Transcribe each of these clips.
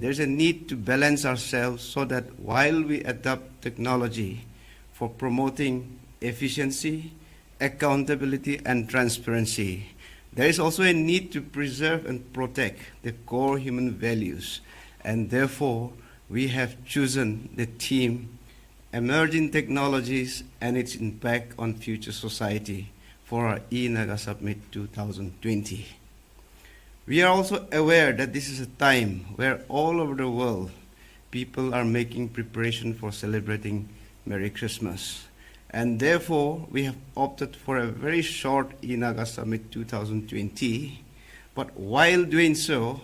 there's a need to balance ourselves so that while we adopt technology for promoting efficiency, accountability, and transparency, there is also a need to preserve and protect the core human values. And therefore, we have chosen the theme, Emerging Technologies and its Impact on Future Society, for our e-Naga Summit 2020. We are also aware that this is a time where all over the world, people are making preparation for celebrating Merry Christmas. And therefore, we have opted for a very short e-Naga Summit 2020. But while doing so,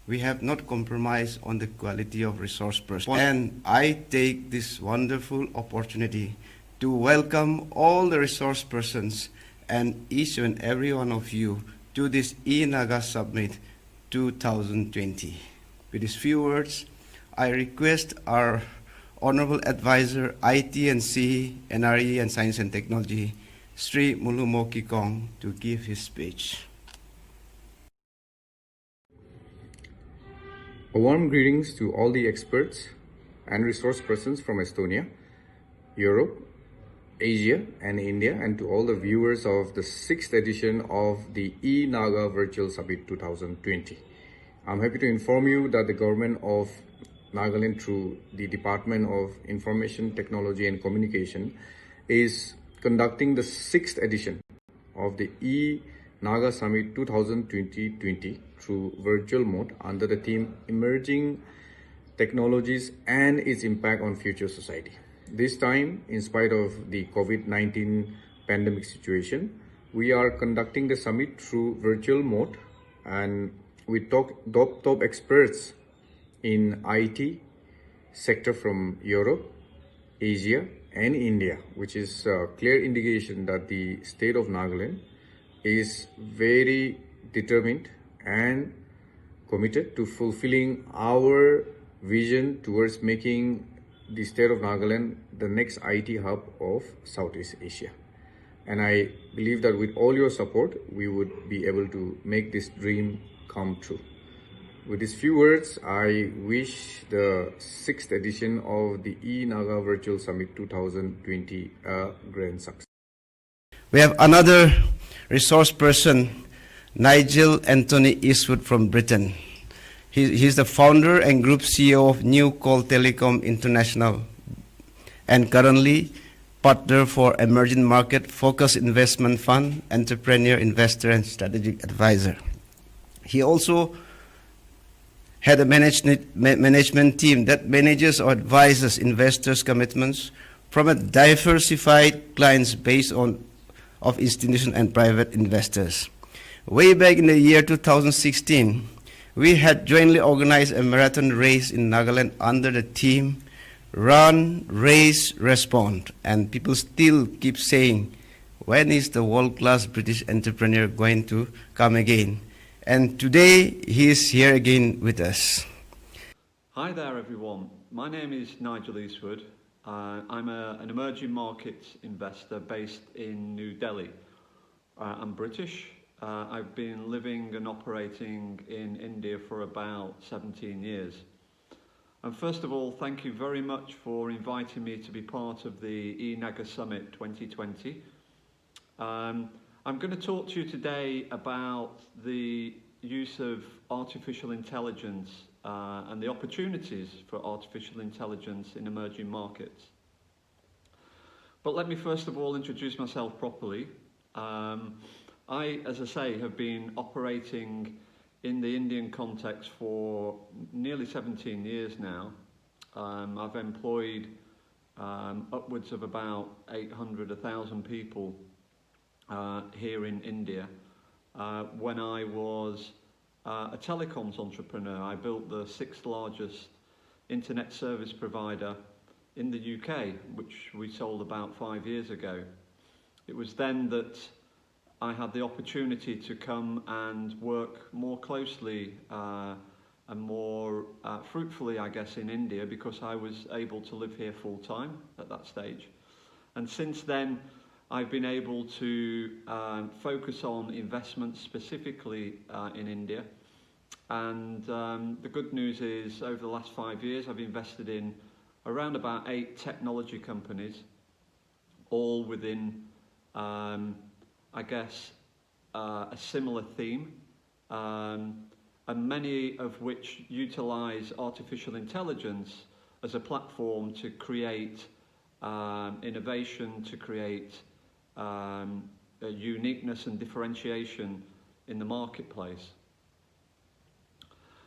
we have not compromised on the quality of resource persons. And I take this wonderful opportunity to welcome all the resource persons and each and every one of you to this e-Naga Summit 2020. With these few words, I request our Honorable Advisor, IT&C, NRE and Science and Technology, Sri Mulumo Kikong, to give his speech. A warm greetings to all the experts and resource persons from Estonia, Europe, Asia and India, and to all the viewers of the 6th edition of the e-Naga Virtual Summit 2020. I'm happy to inform you that the government of Nagaland, through the Department of Information Technology and Communication, is conducting the 6th edition of the e-Naga Summit 2020 through virtual mode under the theme Emerging Technologies and its Impact on Future Society. This time, in spite of the COVID-19 pandemic situation, we are conducting the summit through virtual mode, and we top experts in IT sector from Europe, Asia and India, which is a clear indication that the state of Nagaland is very determined and committed to fulfilling our vision towards making the state of Nagaland the next IT hub of Southeast Asia. And I believe that with all your support, we would be able to make this dream come true. With these few words, I wish the 6th edition of the e-Naga Virtual Summit 2020 a grand success. We have another resource person, Nigel Anthony Eastwood from Britain. He's the founder and group CEO of New Call Telecom International and currently partner for Emerging Market Focused Investment Fund, entrepreneur, investor, and strategic advisor. He also had a management team that manages or advises investors' commitments from a diversified clients base of institutional and private investors. Way back in the year 2016, we had jointly organized a marathon race in Nagaland under the theme Run, Race, Respond. And people still keep saying, when is the world-class British entrepreneur going to come again? And today, he is here again with us. Hi there, everyone. My name is Nigel Eastwood. I'm an emerging markets investor based in New Delhi. I'm British. I've been living and operating in India for about 17 years. And first of all, thank you very much for inviting me to be part of the e-Naga Summit 2020. I'm going to talk to you today about the use of artificial intelligence and the opportunities for artificial intelligence in emerging markets. But let me first of all introduce myself properly. I, as I say, have been operating in the Indian context for nearly 17 years now. I've employed upwards of about 800, 1,000 people here in India. When I was a telecoms entrepreneur, I built the 6th largest internet service provider in the UK, which we sold about 5 years ago. It was then that I had the opportunity to come and work more closely and more fruitfully, I guess, in India, because I was able to live here full time at that stage. And since then, I've been able to focus on investments specifically in India, And the good news is, over the last 5 years, I've invested in around about 8 technology companies, all within, I guess, a similar theme, and many of which utilise artificial intelligence as a platform to create innovation, to create a uniqueness and differentiation in the marketplace.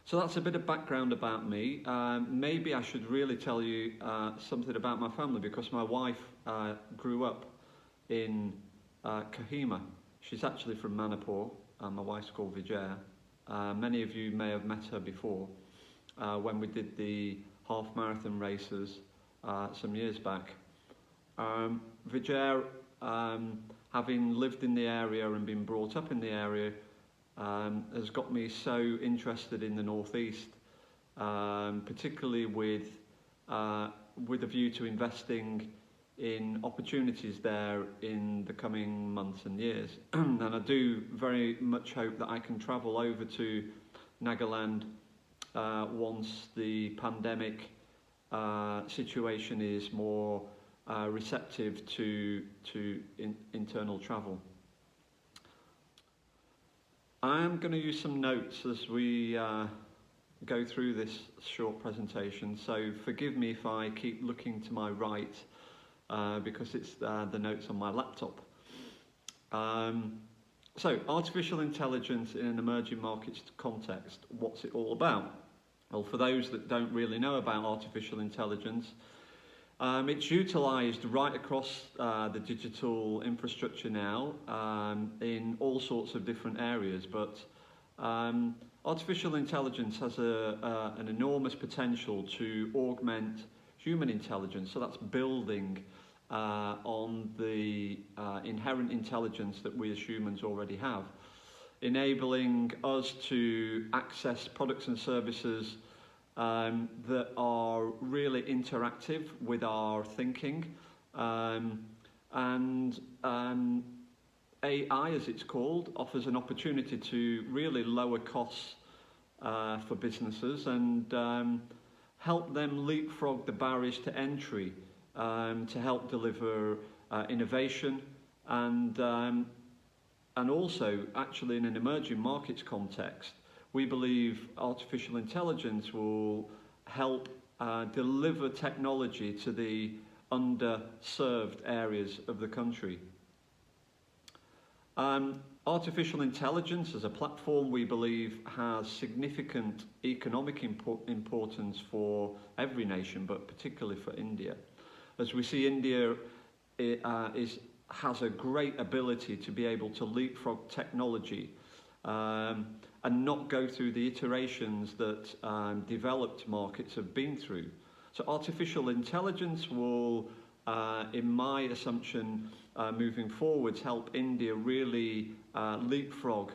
So that's a bit of background about me. Maybe I should really tell you something about my family, because my wife grew up in Kohima. She's actually from Manipur, and my wife's called Vijaya. Many of you may have met her before when we did the half marathon races some years back. Vijaya, having lived in the area and been brought up in the area, has got me so interested in the Northeast, particularly with a view to investing in opportunities there in the coming months and years. And I do very much hope that I can travel over to Nagaland once the pandemic situation is more receptive to internal travel. I am going to use some notes as we go through this short presentation, so forgive me if I keep looking to my right because it's the notes on my laptop. So, artificial intelligence in an emerging markets context, what's it all about? Well, for those that don't really know about artificial intelligence, it's utilised right across the digital infrastructure now in all sorts of different areas, but artificial intelligence has an enormous potential to augment human intelligence, so that's building on the inherent intelligence that we as humans already have, enabling us to access products and services that are really interactive with our thinking, and AI, as it's called, offers an opportunity to really lower costs for businesses and help them leapfrog the barriers to entry to help deliver innovation and also, actually, in an emerging markets context, we believe artificial intelligence will help deliver technology to the underserved areas of the country. Artificial intelligence as a platform, we believe, has significant economic importance for every nation, but particularly for India. As we see, India has a great ability to be able to leapfrog technology and not go through the iterations that developed markets have been through. So artificial intelligence will, in my assumption, moving forwards, help India really leapfrog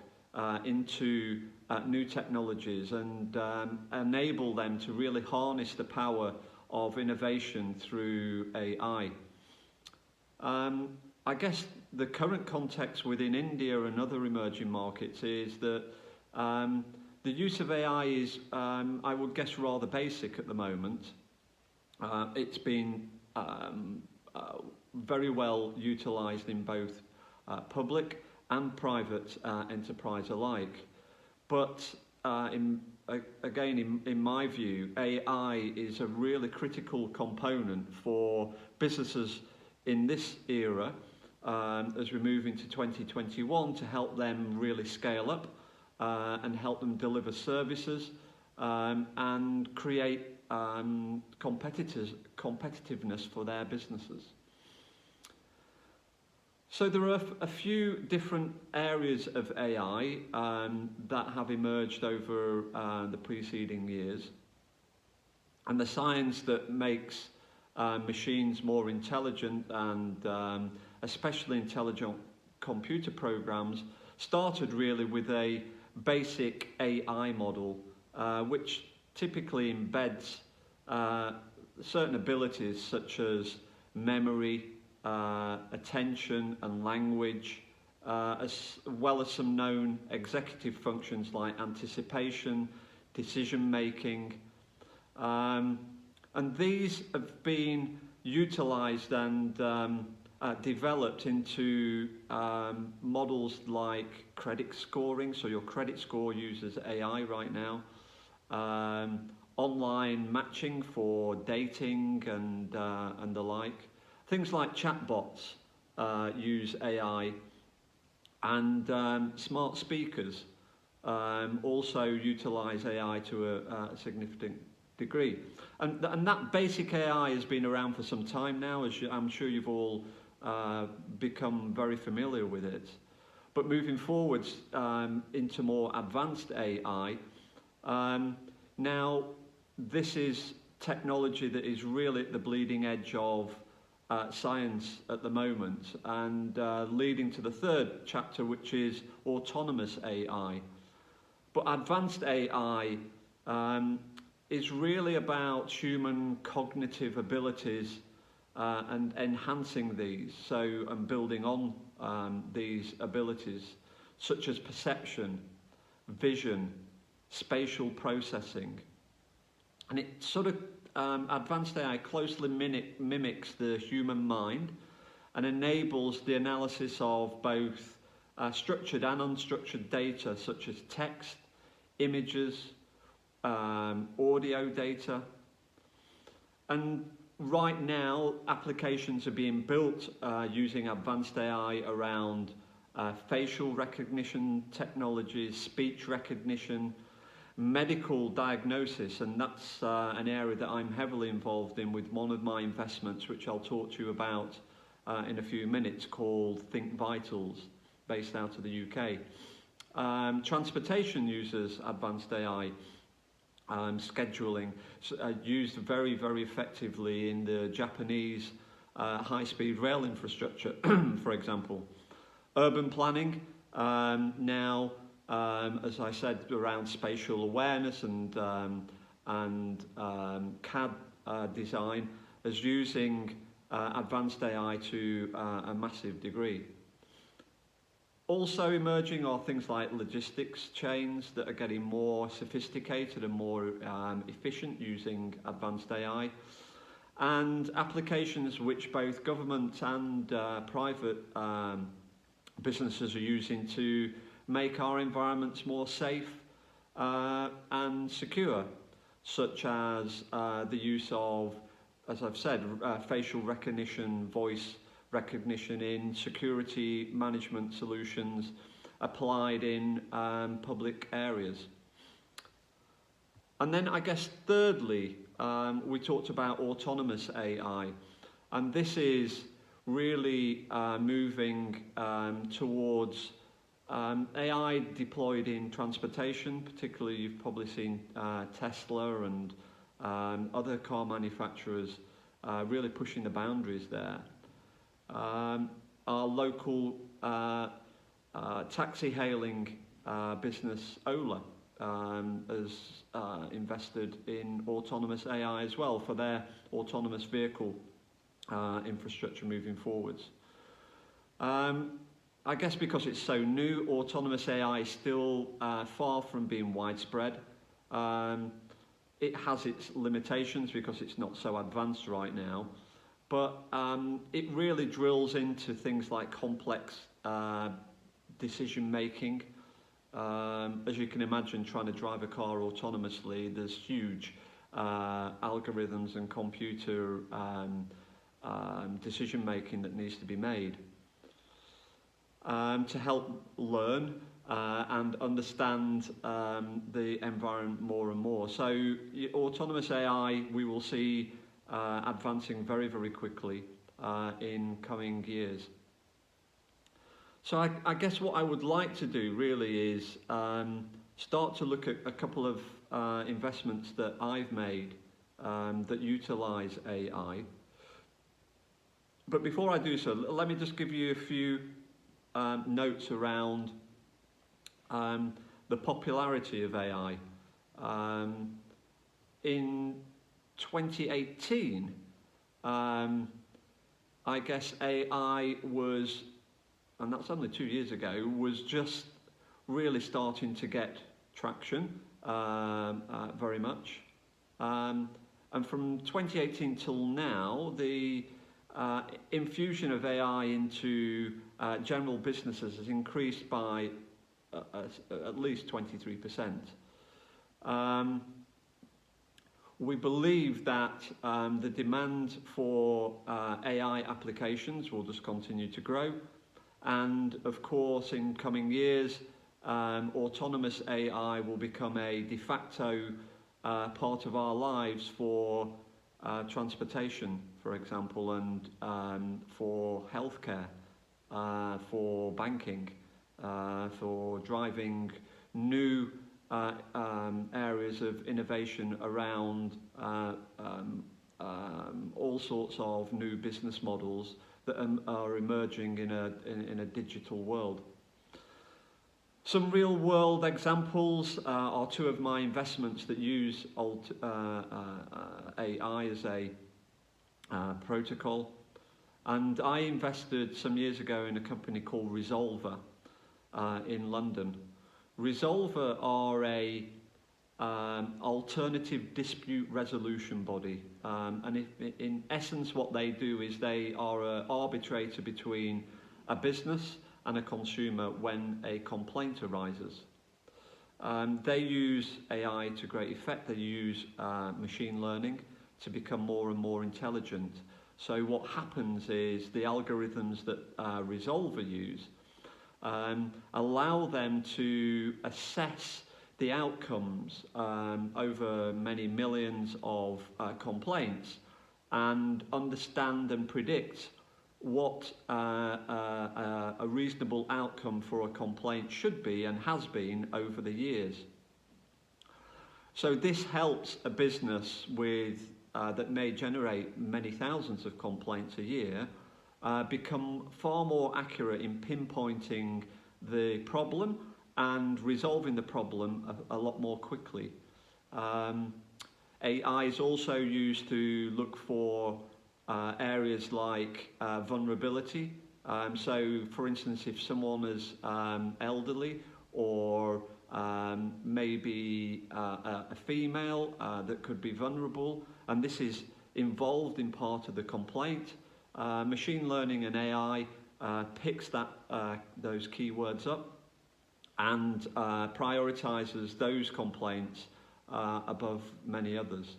into new technologies and enable them to really harness the power of innovation through AI. I guess the current context within India and other emerging markets is that the use of AI is, I would guess, rather basic at the moment. It's been very well utilised in both public and private enterprise alike. But in my view, AI is a really critical component for businesses in this era as we move into 2021 to help them really scale up and help them deliver services and create competitiveness for their businesses. So there are a few different areas of AI that have emerged over the preceding years, and the science that makes machines more intelligent and especially intelligent computer programs started really with a basic AI model which typically embeds certain abilities such as memory, attention and language, as well as some known executive functions like anticipation decision making. And these have been utilised and developed into models like credit scoring. So your credit score uses AI right now. Online matching for dating and the like. Things like chatbots use AI, and smart speakers also utilise AI to a significant degree. And that basic AI has been around for some time now, as I'm sure you've all become very familiar with it. But moving forwards into more advanced AI, now this is technology that is really at the bleeding edge of science at the moment, and leading to the third chapter, which is autonomous AI. But advanced AI is really about human cognitive abilities and enhancing these, and building on these abilities, such as perception, vision, spatial processing. And it sort of, advanced AI closely mimics the human mind and enables the analysis of both structured and unstructured data, such as text, images, audio data. And right now, applications are being built using advanced AI around facial recognition technologies, speech recognition, medical diagnosis, and that's an area that I'm heavily involved in with one of my investments, which I'll talk to you about in a few minutes, called Think Vitals, based out of the UK. Transportation uses advanced AI. Scheduling used very, very effectively in the Japanese high-speed rail infrastructure, for example. Urban planning, now, as I said, around spatial awareness and CAD design, is using advanced AI to a massive degree. Also emerging are things like logistics chains that are getting more sophisticated and more efficient using advanced AI, and applications which both government and private businesses are using to make our environments more safe and secure, such as the use of, as I've said, facial recognition, voice recognition in security management solutions applied in public areas. And then I guess thirdly, we talked about autonomous AI, and this is really moving towards AI deployed in transportation. Particularly, you've probably seen Tesla and other car manufacturers really pushing the boundaries there. Our local taxi hailing business, Ola, has invested in autonomous AI as well for their autonomous vehicle infrastructure moving forwards. I guess because it's so new, autonomous AI is still far from being widespread. It has its limitations because it's not so advanced right now, but it really drills into things like complex decision making. As you can imagine, trying to drive a car autonomously, there's huge algorithms and computer decision making that needs to be made to help learn and understand the environment more and more. So autonomous AI, we will see advancing very, very quickly in coming years. So I guess what I would like to do really is start to look at a couple of investments that I've made that utilise AI. But before I do so, let me just give you a few notes around the popularity of AI. In 2018, I guess AI was, and that's only 2 years ago, was just really starting to get traction. very much. And from 2018 till now, the infusion of AI into general businesses has increased by at least 23%. We believe that the demand for AI applications will just continue to grow, and of course in coming years autonomous AI will become a de facto part of our lives for transportation, for example, and for healthcare, for banking, for driving new areas of innovation around all sorts of new business models that are emerging in a digital world. Some real world examples are two of my investments that use AI as a protocol. And I invested some years ago in a company called Resolver in London. Resolver are a alternative dispute resolution body, and in essence what they do is they are an arbitrator between a business and a consumer when a complaint arises. They use AI to great effect. They use machine learning to become more and more intelligent. So what happens is the algorithms that Resolver use allow them to assess the outcomes over many millions of complaints and understand and predict what a reasonable outcome for a complaint should be and has been over the years. So this helps a business with that may generate many thousands of complaints a year become far more accurate in pinpointing the problem and resolving the problem a lot more quickly. AI is also used to look for areas like vulnerability. So for instance, if someone is elderly or maybe a female that could be vulnerable, and this is involved in part of the complaint, machine learning and AI picks those keywords up and prioritizes those complaints above many others.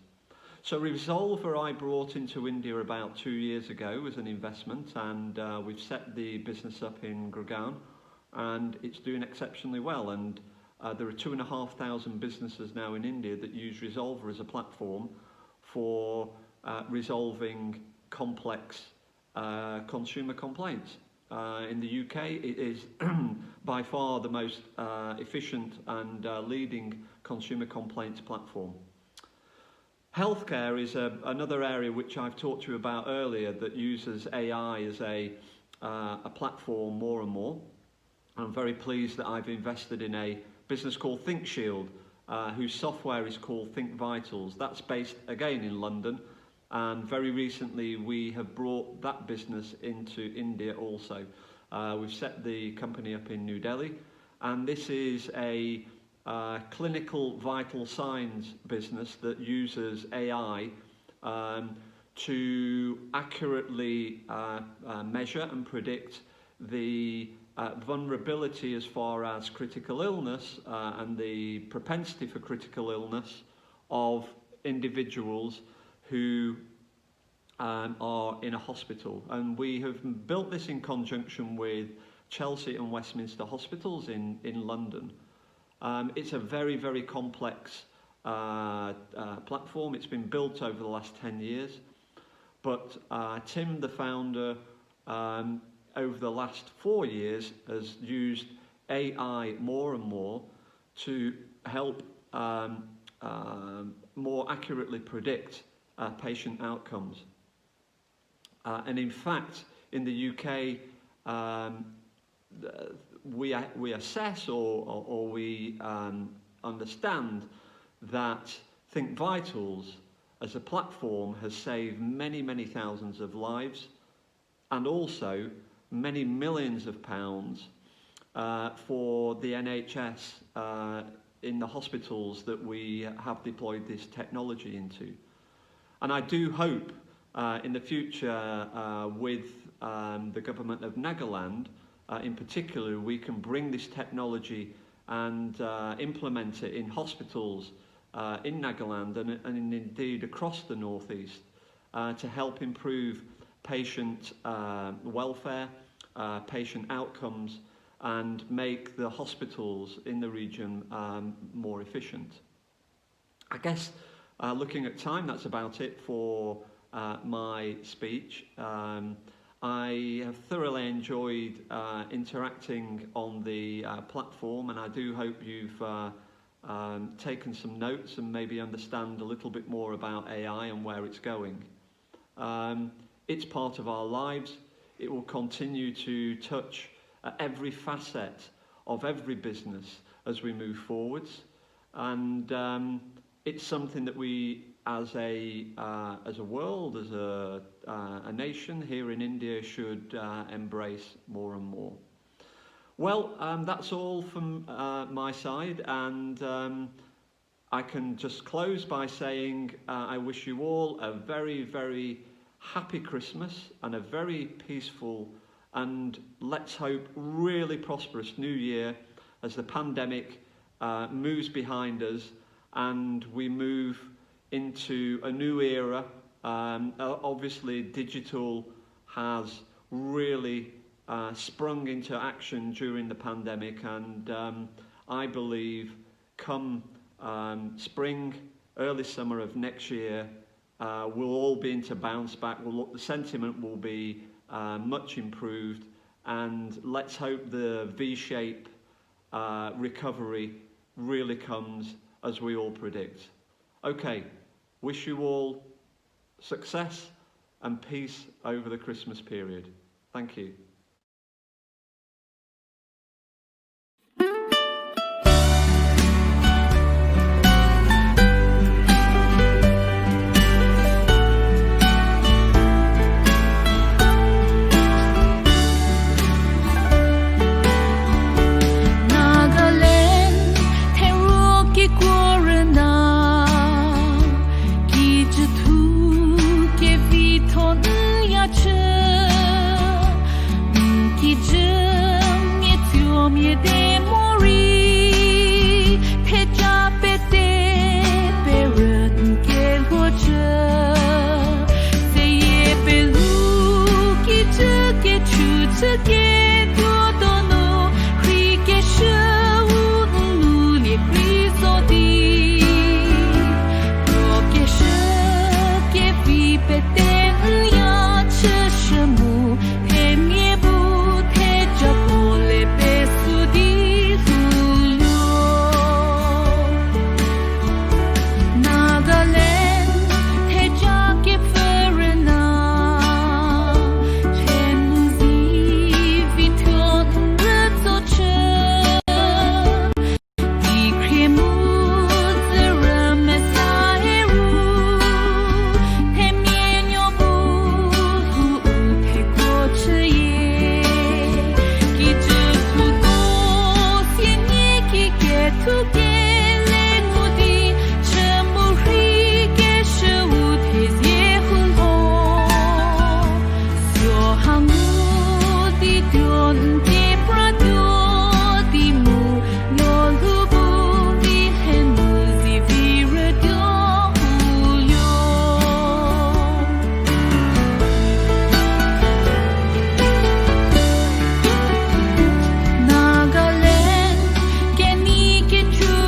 So Resolver I brought into India about 2 years ago as an investment, and we've set the business up in Gurgaon, and it's doing exceptionally well. And there are 2,500 businesses now in India that use Resolver as a platform for resolving complex consumer complaints. In the UK, it is by far the most efficient and leading consumer complaints platform. Healthcare is another area which I've talked to you about earlier that uses AI as a platform more and more. I'm very pleased that I've invested in a business called ThinkShield, whose software is called Think Vitals. That's based again in London, and very recently we have brought that business into India also. We've set the company up in New Delhi, and this is a clinical vital signs business that uses AI to accurately measure and predict the vulnerability as far as critical illness and the propensity for critical illness of individuals who are in a hospital. And we have built this in conjunction with Chelsea and Westminster hospitals in London. It's a very, very complex platform. It's been built over the last 10 years. But Tim, the founder, over the last 4 years has used AI more and more to help more accurately predict patient outcomes. And in fact, in the UK, we assess or we understand that Think Vitals as a platform has saved many, many thousands of lives and also many millions of pounds for the NHS in the hospitals that we have deployed this technology into. And I do hope in the future with the government of Nagaland in particular, we can bring this technology and implement it in hospitals in Nagaland and indeed across the northeast to help improve patient welfare, patient outcomes, and make the hospitals in the region more efficient. I guess looking at time, that's about it for my speech. I have thoroughly enjoyed interacting on the platform, and I do hope you've taken some notes and maybe understand a little bit more about AI and where it's going. It's part of our lives. It will continue to touch every facet of every business as we move forwards, and it's something that we as a world, as a nation here in India should embrace more and more. Well, that's all from my side, and I can just close by saying I wish you all a very, very happy Christmas and a very peaceful and, let's hope, really prosperous New Year as the pandemic moves behind us and we move into a new era. Obviously, digital has really sprung into action during the pandemic, and I believe come spring, early summer of next year, we'll all be into bounce back. The sentiment will be much improved, and let's hope the V-shape recovery really comes as we all predict. Okay, wish you all success and peace over the Christmas period. Thank you. Nagaland, can you get true?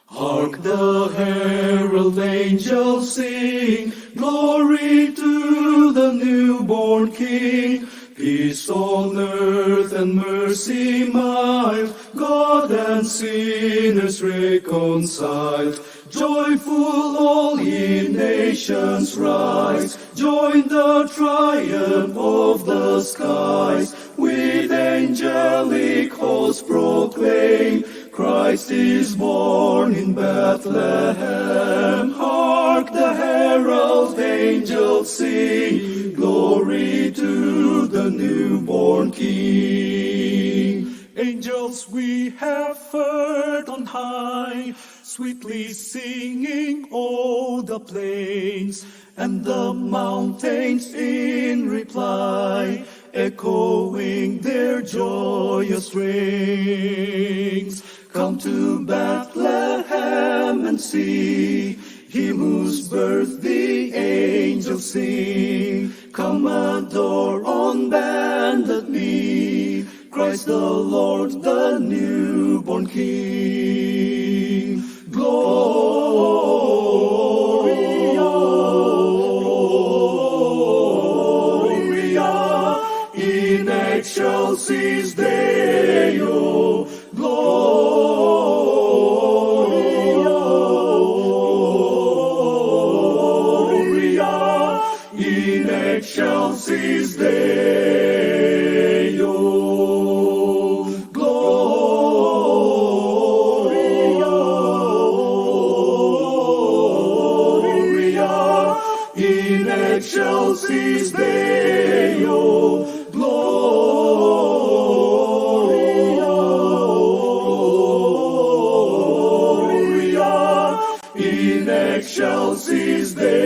Hark the herald angels sing, glory to the newborn King. Peace on earth and mercy mild, God and sinners reconciled. Joyful all ye nations rise, join the triumph of the skies. With angelic hosts proclaim, Christ is born in Bethlehem. Hark the herald angels sing, glory to the newborn King. Angels we have heard on high, sweetly singing o'er the plains, and the mountains in reply, echoing their joyous strains. Come to Bethlehem and see Him whose birth the angels sing. Come adore on bended knee Christ the Lord, the newborn King. Gloria, Gloria, in excelsis Deo. Gloria, in excelsis Deo. Gloria, in excelsis Deo. Gloria, in excelsis Deo.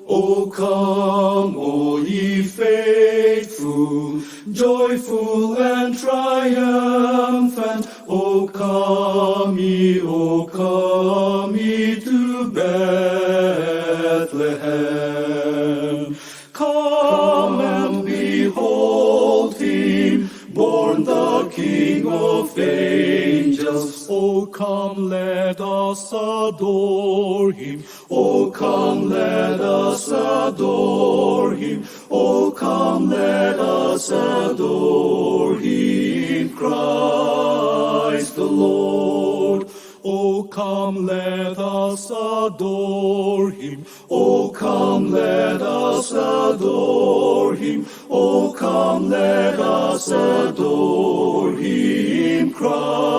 O come, O ye faithful, joyful and triumphant. O come ye to Bethlehem. Come and behold Him, born the King of angels. O come, let us adore Him. O come, let us adore Him. O come, let us adore Him, Christ the Lord. O come, let us adore Him. O come, let us adore Him. O come, let us adore Him, Christ